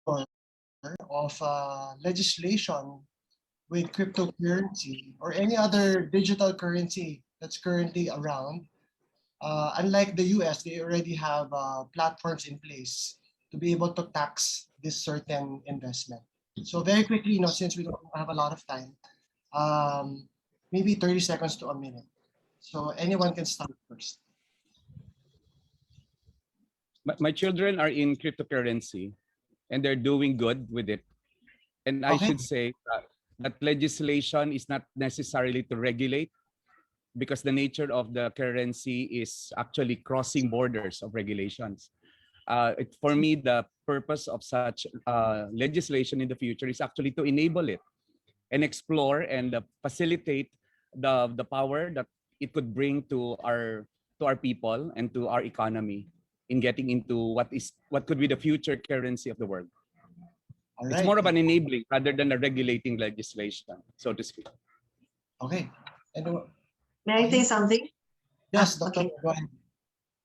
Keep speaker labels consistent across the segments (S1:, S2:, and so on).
S1: of legislation with cryptocurrency or any other digital currency that's currently around. Unlike the US, they already have platforms in place to be able to tax this certain investment. So very quickly, since we don't have a lot of time, maybe 30 seconds to a minute. So anyone can start first.
S2: My children are in cryptocurrency and they're doing good with it. And I should say that legislation is not necessarily to regulate, because the nature of the currency is actually crossing borders of regulations. For me, the purpose of such legislation in the future is actually to enable it and explore and facilitate the power that it could bring to our people and to our economy in getting into what could be the future currency of the world. It's more of an enabling rather than a regulating legislation, so to speak.
S1: Okay.
S3: May I say something?
S1: Yes, Dr.
S3: Okay.
S1: Go ahead.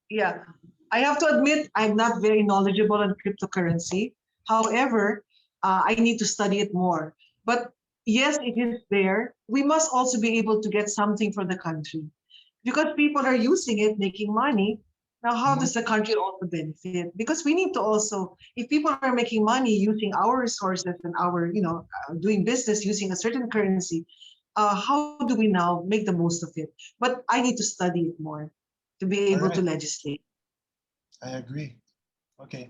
S3: Yeah, I have to admit I'm not very knowledgeable on cryptocurrency. However, I need to study it more. But yes, it is there. We must also be able to get something for the country, because people are using it, making money. Now, how does the country also benefit? Because we need to also, if people are making money using our resources and our, doing business using a certain currency, how do we now make the most of it? But I need to study it more to be able to legislate.
S1: I agree. Okay.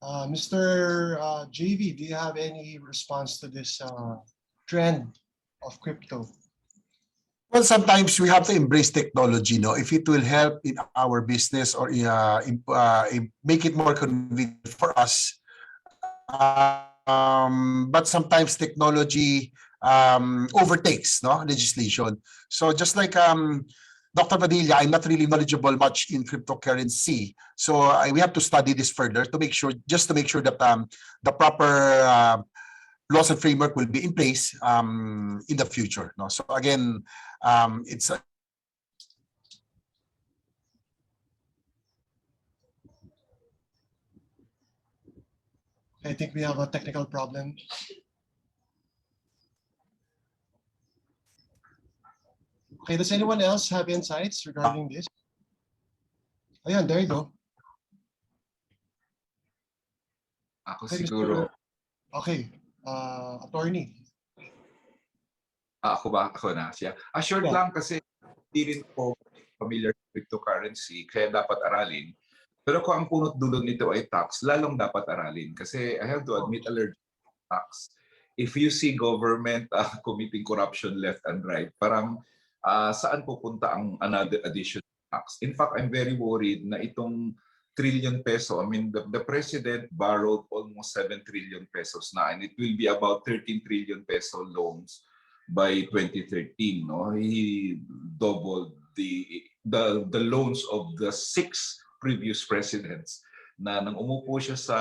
S1: Mr. JV, do you have any response to this trend of crypto?
S4: Well, sometimes we have to embrace technology, if it will help in our business or make it more convenient for us. But sometimes technology overtakes legislation. So just like Dr. Padilla, I'm not really knowledgeable much in cryptocurrency. So we have to study this further to make sure, that the proper laws and framework will be in place in the future. So again, it's
S1: I think we have a technical problem. Okay, does anyone else have insights regarding this? Oh, yeah, there you go.
S5: Ako siguro.
S1: Okay, attorney.
S5: Ako ba? Ako na siya. Short lang kasi hindi rin po familiar with cryptocurrency, kaya dapat aralin. Pero kung ang punot dulo nito ay tax, lalong dapat aralin. Kasi I have to admit, allergic to tax. If you see government committing corruption left and right, parang saan pupunta ang another additional tax? In fact, I'm very worried na itong trillion peso, I mean, the president borrowed almost 7 trillion pesos na, and it will be about 13 trillion peso loans by 2013. He doubled the loans of the 6 previous presidents na nang umupo siya sa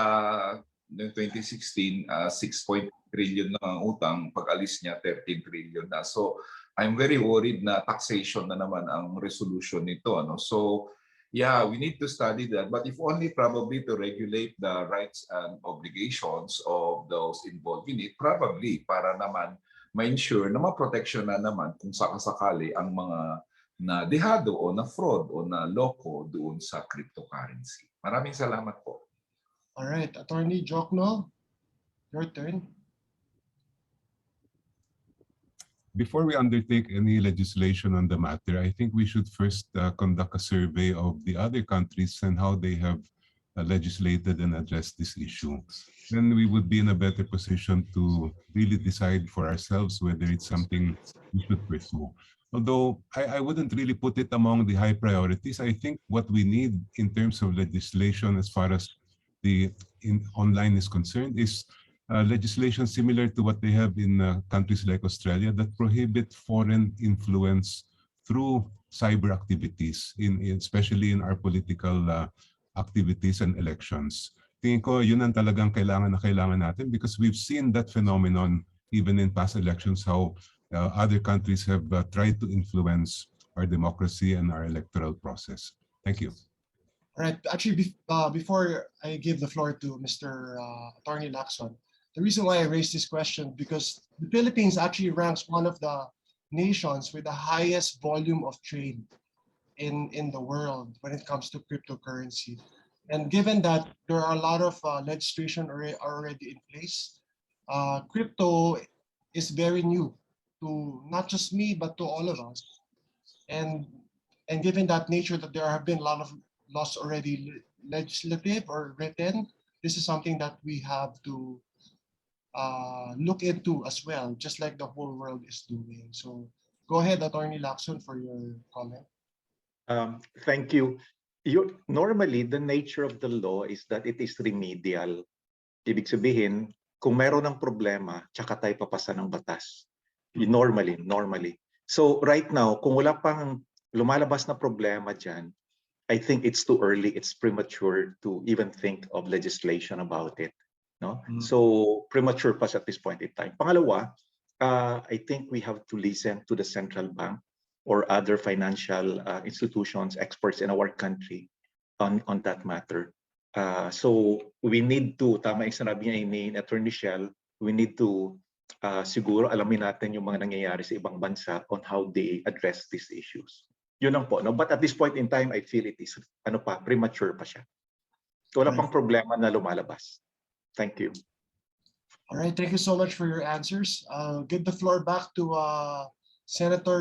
S5: 2016, 6 trillion na ang utang, pag-alis niya 13 trillion na. So I'm very worried na taxation na naman ang resolution nito. So yeah, we need to study that, but if only probably to regulate the rights and obligations of those involved in it, probably para naman ma-ensure na ma-protection na naman kung sakasakali ang mga na dehado o na fraud o na loko doon sa cryptocurrency. Maraming salamat po.
S1: All right, Attorney Diokno, your turn.
S6: Before we undertake any legislation on the matter, I think we should first conduct a survey of the other countries and how they have legislated and addressed this issue. Then we would be in a better position to really decide for ourselves whether it's something we should pursue. Although I wouldn't really put it among the high priorities. I think what we need in terms of legislation as far as the online is concerned is legislation similar to what they have in countries like Australia that prohibit foreign influence through cyber activities, especially in our political activities and elections. Tingin ko yun ang talagang kailangan natin, because we've seen that phenomenon even in past elections, how other countries have tried to influence our democracy and our electoral process. Thank you.
S1: Right. Actually, before I give the floor to Mr. Attorney Lacson, the reason why I raised this question because the Philippines actually ranks one of the nations with the highest volume of trade in the world when it comes to cryptocurrency. And given that there are a lot of legislation already in place, crypto is very new to not just me but to all of us. And and given that nature that there have been a lot of laws already legislative or written, this is something that we have to look into as well, just like the whole world is doing. So go ahead, Attorney Lacson, for your comment.
S7: Thank you. Normally, the nature of the law is that it is remedial. Ibig sabihin, kung meron ng problema, tsaka tayo papasa ng batas. Normally. So right now, kung wala pang lumalabas na problema dyan, I think it's too early, it's premature to even think of legislation about it. No? So premature pa at this point in time. Pangalawa, I think we have to listen to the central bank or other financial institutions, experts in our country on that matter. So we need to, tama yung sinabi ni Attorney Chel, we need to siguro alamin natin yung mga nangyayari sa ibang bansa on how they address these issues. Yun lang po. No? But at this point in time, I feel it is premature pa siya. Wala pang problema na lumalabas. Thank you.
S1: All right, thank you so much for your answers. Give the floor back to Senator